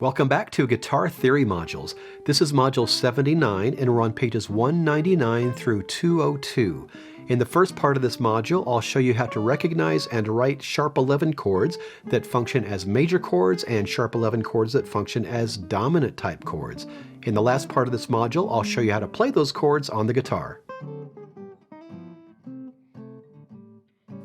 Welcome back to Guitar Theory Modules. This is Module 79 and we're on pages 199 through 202. In the first part of this module, I'll show you how to recognize and write sharp 11 chords that function as major chords and sharp 11 chords that function as dominant type chords. In the last part of this module, I'll show you how to play those chords on the guitar.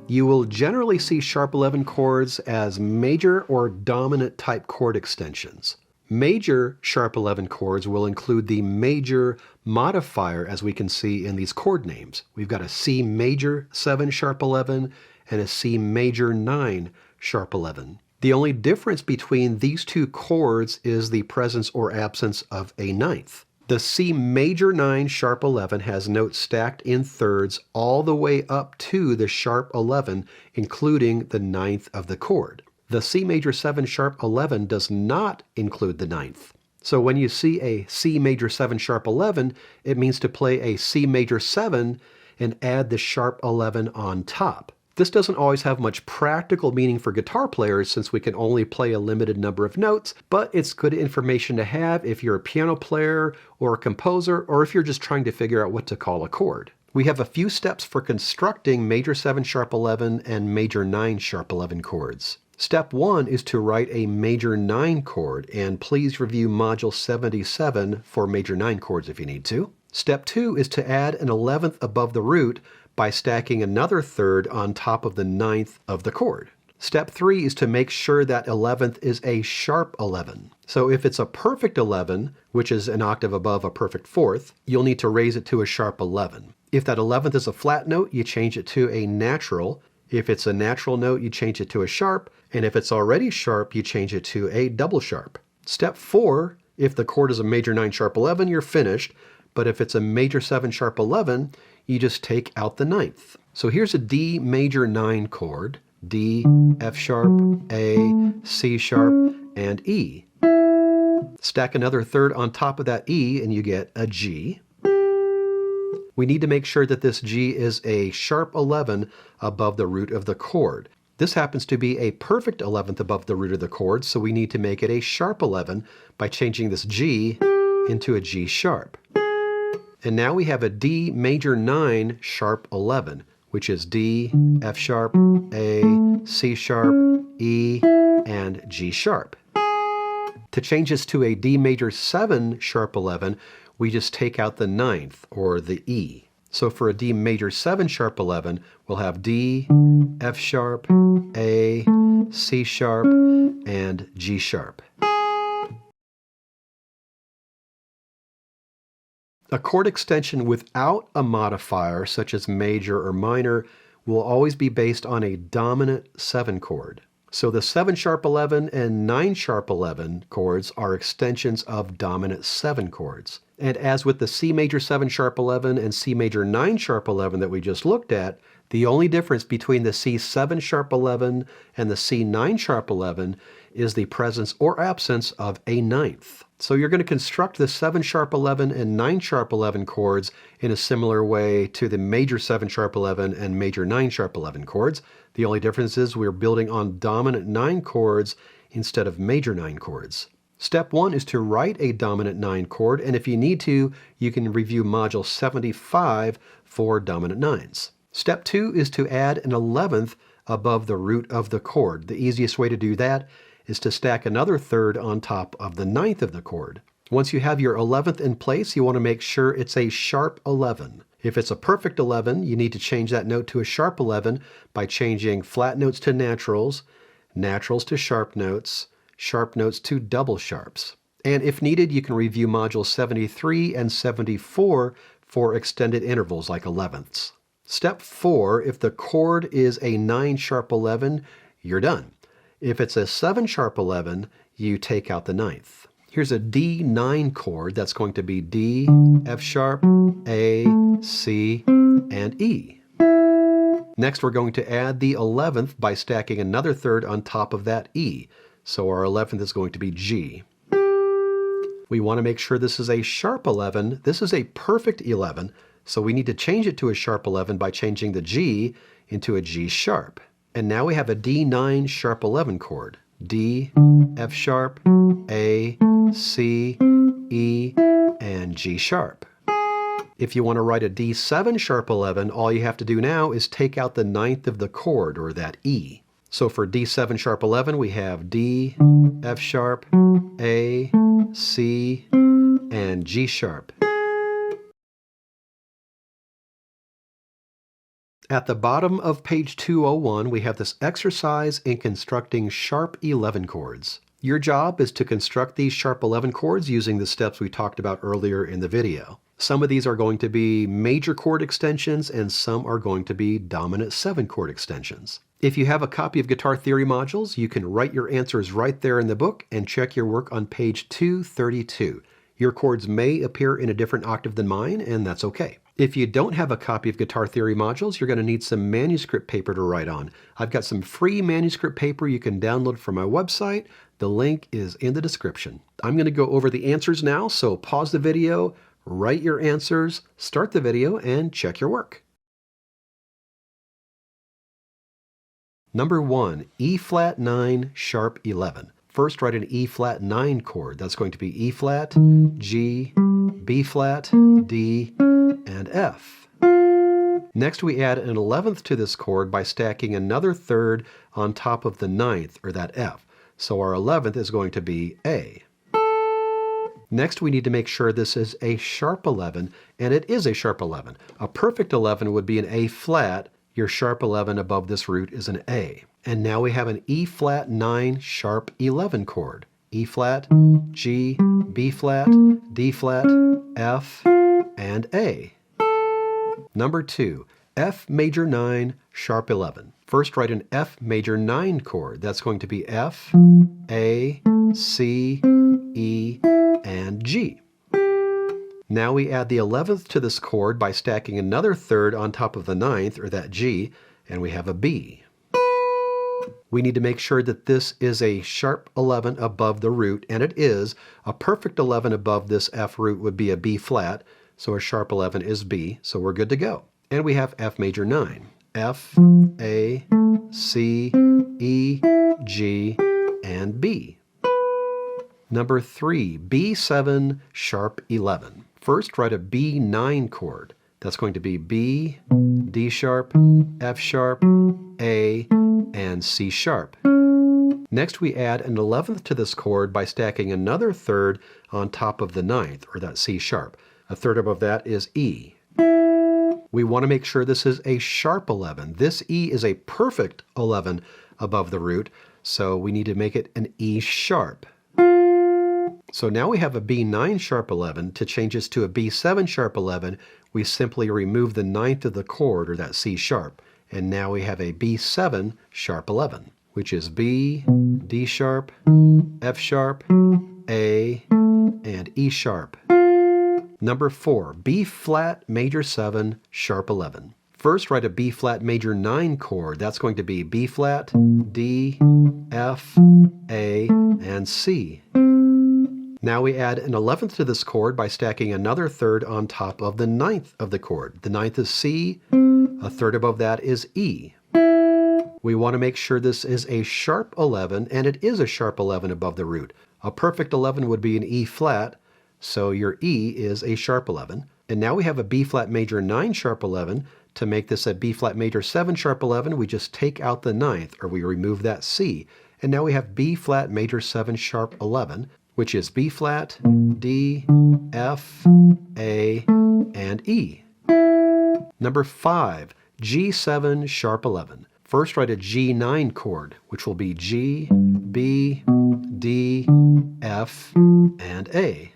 You will generally see sharp 11 chords as major or dominant type chord extensions. Major sharp 11 chords will include the major modifier, as we can see in these chord names. We've got a C major 7 sharp 11 and a C major 9 sharp 11. The only difference between these two chords is the presence or absence of a ninth. The C major 9 sharp 11 has notes stacked in thirds all the way up to the sharp 11, including the ninth of the chord. The C major 7 sharp 11 does not include the ninth. So when you see a C major 7 sharp 11, it means to play a C major 7 and add the sharp 11 on top. This doesn't always have much practical meaning for guitar players since we can only play a limited number of notes, but it's good information to have if you're a piano player or a composer, or if you're just trying to figure out what to call a chord. We have a few steps for constructing major 7 sharp 11 and major 9 sharp 11 chords. Step 1 is to write a major 9 chord, and please review Module 77 for major 9 chords if you need to. Step 2 is to add an 11th above the root by stacking another third on top of the ninth of the chord. Step 3 is to make sure that 11th is a sharp 11. So if it's a perfect 11, which is an octave above a perfect fourth, you'll need to raise it to a sharp 11. If that 11th is a flat note, you change it to a natural. If it's a natural note, you change it to a sharp. And if it's already sharp, you change it to a double sharp. Step 4, if the chord is a major 9 sharp 11, you're finished. But if it's a major 7 sharp 11, you just take out the ninth. So here's a D major 9 chord, D, F sharp, A, C sharp, and E. Stack another third on top of that E and you get a G. We need to make sure that this G is a sharp 11 above the root of the chord. This happens to be a perfect 11th above the root of the chord, so we need to make it a sharp 11 by changing this G into a G sharp. And now we have a D major 9 sharp 11, which is D, F sharp, A, C sharp, E, and G sharp. To change this to a D major 7 sharp 11, we just take out the ninth, or the E. So for a D major 7 sharp 11, we'll have D, F sharp, A, C sharp, and G sharp. A chord extension without a modifier, such as major or minor, will always be based on a dominant 7 chord. So the 7 sharp 11 and 9 sharp 11 chords are extensions of dominant 7 chords. And as with the C major 7 sharp 11 and C major 9 sharp 11 that we just looked at, the only difference between the C7 sharp 11 and the C9 sharp 11 is the presence or absence of a ninth. So you're going to construct the 7 sharp 11 and 9 sharp 11 chords in a similar way to the major 7 sharp 11 and major 9 sharp 11 chords. The only difference is we're building on dominant 9 chords instead of major 9 chords. Step 1 is to write a dominant 9 chord, and if you need to, you can review Module 75 for dominant 9s. Step 2 is to add an 11th above the root of the chord. The easiest way to do that is to stack another third on top of the ninth of the chord. Once you have your 11th in place, you want to make sure it's a sharp 11. If it's a perfect 11, you need to change that note to a sharp 11 by changing flat notes to naturals, naturals to sharp notes to double sharps. And if needed, you can review Modules 73 and 74 for extended intervals like 11ths. Step 4, if the chord is a 9 sharp 11, you're done. If it's a 7 sharp 11, you take out the ninth. Here's a D9 chord that's going to be D, F sharp, A, C, and E. Next we're going to add the 11th by stacking another third on top of that E. So our 11th is going to be G. We want to make sure this is a sharp 11. This is a perfect 11, so we need to change it to a sharp 11 by changing the G into a G sharp. And now we have a D9 sharp 11 chord. D, F sharp, A, C, E, and G sharp. If you want to write a D7 sharp 11, all you have to do now is take out the ninth of the chord, or that E. So for D7 sharp 11, we have D, F sharp, A, C, and G sharp. At the bottom of page 201, we have this exercise in constructing sharp 11 chords. Your job is to construct these sharp 11 chords using the steps we talked about earlier in the video. Some of these are going to be major chord extensions and some are going to be dominant 7 chord extensions. If you have a copy of Guitar Theory modules, you can write your answers right there in the book and check your work on page 232. Your chords may appear in a different octave than mine, and that's okay. If you don't have a copy of Guitar Theory modules, you're going to need some manuscript paper to write on. I've got some free manuscript paper you can download from my website. The link is in the description. I'm going to go over the answers now, so pause the video, write your answers, start the video, and check your work. Number 1, E flat 9, sharp 11. First, write an E flat 9 chord. That's going to be E flat, G, B flat, D, and F. Next, we add an 11th to this chord by stacking another third on top of the 9th, or that F. So our 11th is going to be A. Next, we need to make sure this is a sharp 11, and it is a sharp 11. A perfect 11 would be an A flat. Your sharp 11 above this root is an A. And now we have an E flat 9 sharp 11 chord. E flat, G, B flat, D flat, F, and A. Number 2, F major 9 sharp 11. First, write an F major 9 chord. That's going to be F, A, C, E, and G. Now we add the 11th to this chord by stacking another third on top of the 9th, or that G, and we have a B. We need to make sure that this is a sharp 11 above the root, and it is. A perfect 11 above this F root would be a B flat, so a sharp 11 is B, so we're good to go. And we have F major 9. F, A, C, E, G, and B. Number 3, B7 sharp 11. First, write a B9 chord. That's going to be B, D sharp, F sharp, A, and C sharp. Next, we add an 11th to this chord by stacking another third on top of the 9th, or that C sharp. A third above that is E. We want to make sure this is a sharp 11. This E is a perfect 11 above the root, so we need to make it an E sharp. So now we have a B9 sharp 11. To change this to a B7 sharp 11, we simply remove the 9th of the chord, or that C sharp. And now we have a B7 sharp 11, which is B, D sharp, F sharp, A, and E sharp. Number 4, B flat major 7 sharp 11. First, write a B flat major 9 chord. That's going to be B flat, D, F, A, and C. Now we add an 11th to this chord by stacking another third on top of the 9th of the chord. The 9th is C, a third above that is E. We want to make sure this is a sharp 11, and it is a sharp 11 above the root. A perfect 11 would be an E flat, so your E is a sharp 11. And now we have a B flat major 9 sharp 11. To make this a B flat major 7 sharp 11, we just take out the 9th, or we remove that C. And now we have B flat major 7 sharp 11, which is B flat, D, F, A, and E. Number 5, G7 sharp 11. First, write a G9 chord, which will be G, B, D, F, and A.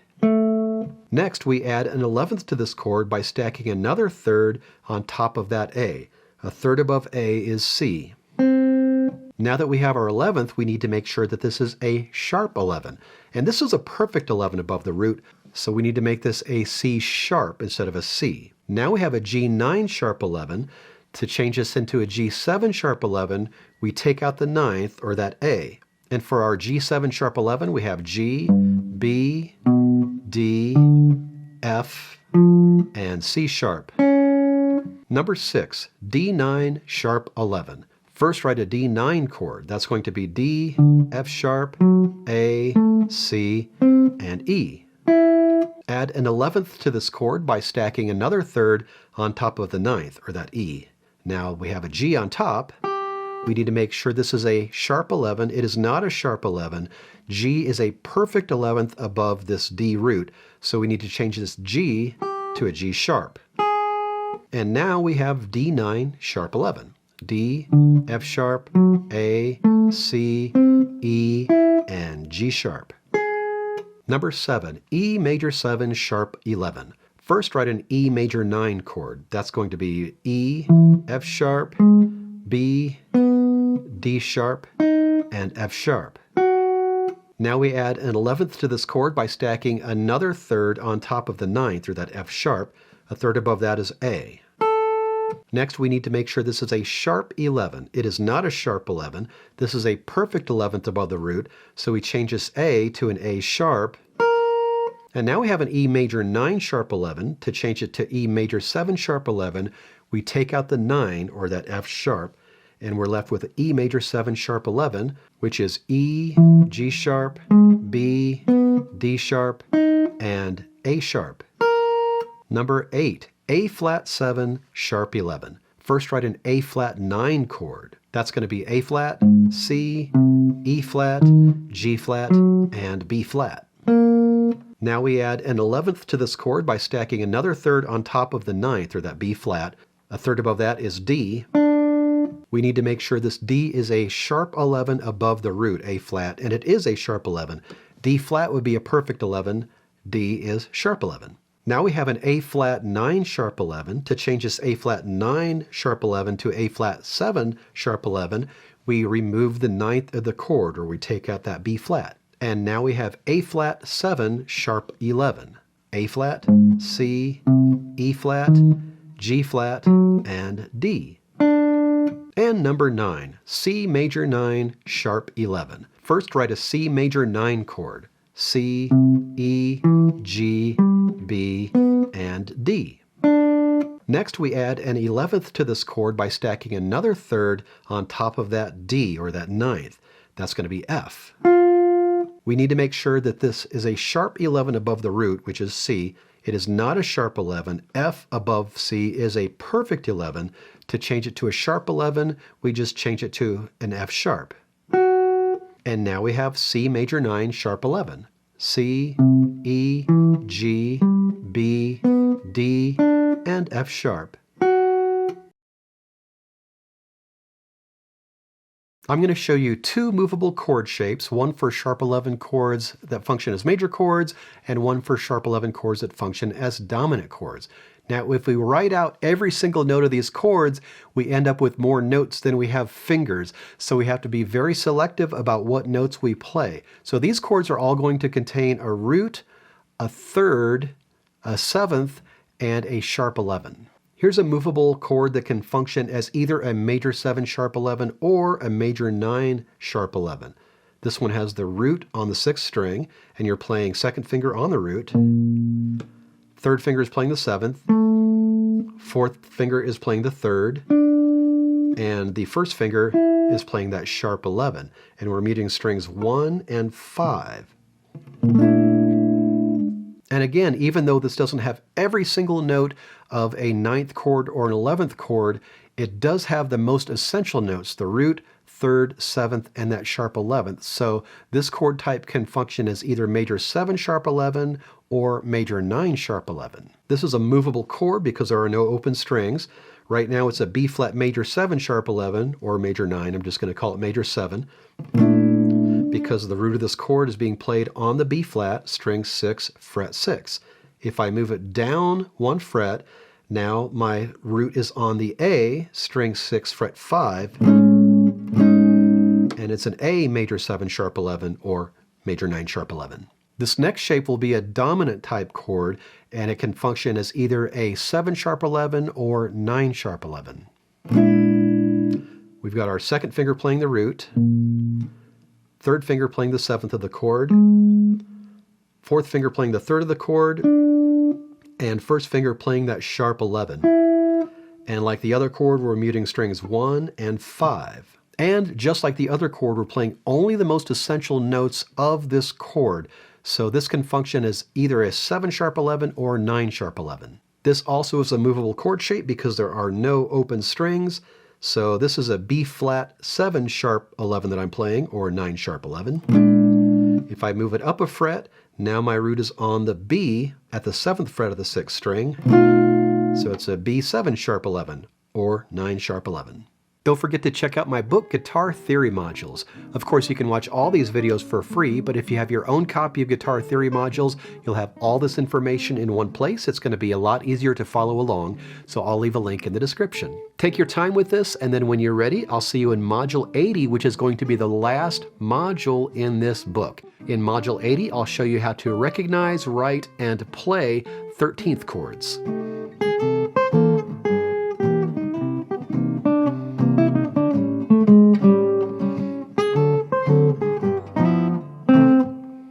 Next, we add an 11th to this chord by stacking another third on top of that A. A third above A is C. Now that we have our 11th, we need to make sure that this is a sharp 11. And this is a perfect 11 above the root, so we need to make this a C sharp instead of a C. Now we have a G9 sharp 11. To change this into a G7 sharp 11, we take out the 9th, or that A. And for our G7 sharp 11, we have G, B, D, F, and C sharp. Number 6, D9 sharp 11. First, write a D9 chord. That's going to be D, F sharp, A, C, and E. Add an 11th to this chord by stacking another third on top of the 9th, or that E. Now we have a G on top. We need to make sure this is a sharp 11. It is not a sharp 11. G is a perfect 11th above this D root, so we need to change this G to a G sharp. And now we have D9 sharp 11. D, F sharp, A, C, E, and G sharp. Number 7, E major 7 sharp 11. First, write an E major 9 chord. That's going to be E, F sharp, B, D sharp, and F sharp. Now we add an 11th to this chord by stacking another third on top of the 9th, or that F sharp. A third above that is A. Next, we need to make sure this is a sharp 11. It is not a sharp 11. This is a perfect 11th above the root, so we change this A to an A sharp. And now we have an E major 9 sharp 11. To change it to E major 7 sharp 11, we take out the 9, or that F sharp, and we're left with E major 7 sharp 11, which is E, G sharp, B, D sharp, and A sharp. Number 8, A flat 7 sharp 11. First, write an A flat 9 chord. That's going to be A flat, C, E flat, G flat, and B flat. Now we add an 11th to this chord by stacking another third on top of the 9th, or that B flat. A third above that is D. We need to make sure this D is a sharp 11 above the root, A flat, and it is a sharp 11. D flat would be a perfect 11. D is sharp 11. Now we have an A flat 9 sharp 11. To change this A flat 9 sharp 11 to A flat 7 sharp 11, we remove the 9th of the chord, or we take out that B flat. And now we have A flat 7 sharp 11. A flat, C, E flat, G flat, and D. And number 9, C major 9 sharp 11. First, write a C major 9 chord. C, E, G, B, and D. Next, we add an 11th to this chord by stacking another third on top of that D, or that 9th. That's going to be F. We need to make sure that this is a sharp 11 above the root, which is C. It is not a sharp 11. F above C is a perfect 11. To change it to a sharp 11, we just change it to an F sharp. And now we have C major 9 sharp 11. C, E, G, B, D, and F sharp. I'm going to show you two movable chord shapes, one for sharp 11 chords that function as major chords, and one for sharp 11 chords that function as dominant chords. Now, if we write out every single note of these chords, we end up with more notes than we have fingers. So we have to be very selective about what notes we play. So these chords are all going to contain a root, a third, a seventh, and a sharp 11. Here's a movable chord that can function as either a major 7 sharp 11 or a major 9 sharp 11. This one has the root on the 6th string, and you're playing second finger on the root. Third finger is playing the 7th. Fourth finger is playing the 3rd. And the first finger is playing that sharp 11. And we're muting strings 1 and 5. And again, even though this doesn't have every single note of a 9th chord or an 11th chord, it does have the most essential notes, the root, 3rd, 7th, and that sharp 11th. So this chord type can function as either major 7 sharp 11 or major 9 sharp 11. This is a movable chord because there are no open strings. Right now it's a B flat major 7 sharp 11 or major 9. I'm just going to call it major 7 because the root of this chord is being played on the B flat, string 6, fret 6. If I move it down 1 fret, now my root is on the A, string 6, fret 5, and it's an A major 7 sharp 11 or major 9 sharp 11. This next shape will be a dominant type chord, and it can function as either a 7 sharp 11 or 9 sharp 11. We've got our second finger playing the root, third finger playing the 7th of the chord, fourth finger playing the 3rd of the chord, and first finger playing that sharp 11. And like the other chord, we're muting strings 1 and 5. And just like the other chord, we're playing only the most essential notes of this chord. So this can function as either a 7 sharp 11 or 9 sharp 11. This also is a movable chord shape because there are no open strings. So this is a B flat 7 sharp 11 that I'm playing, or 9 sharp 11. If I move it up a fret, now my root is on the B at the 7th fret of the 6th string. So it's a B7 sharp 11, or 9 sharp 11. Don't forget to check out my book, Guitar Theory Modules. Of course, you can watch all these videos for free, but if you have your own copy of Guitar Theory Modules, you'll have all this information in one place. It's going to be a lot easier to follow along, so I'll leave a link in the description. Take your time with this, and then when you're ready, I'll see you in Module 80, which is going to be the last module in this book. In Module 80, I'll show you how to recognize, write, and play 13th chords.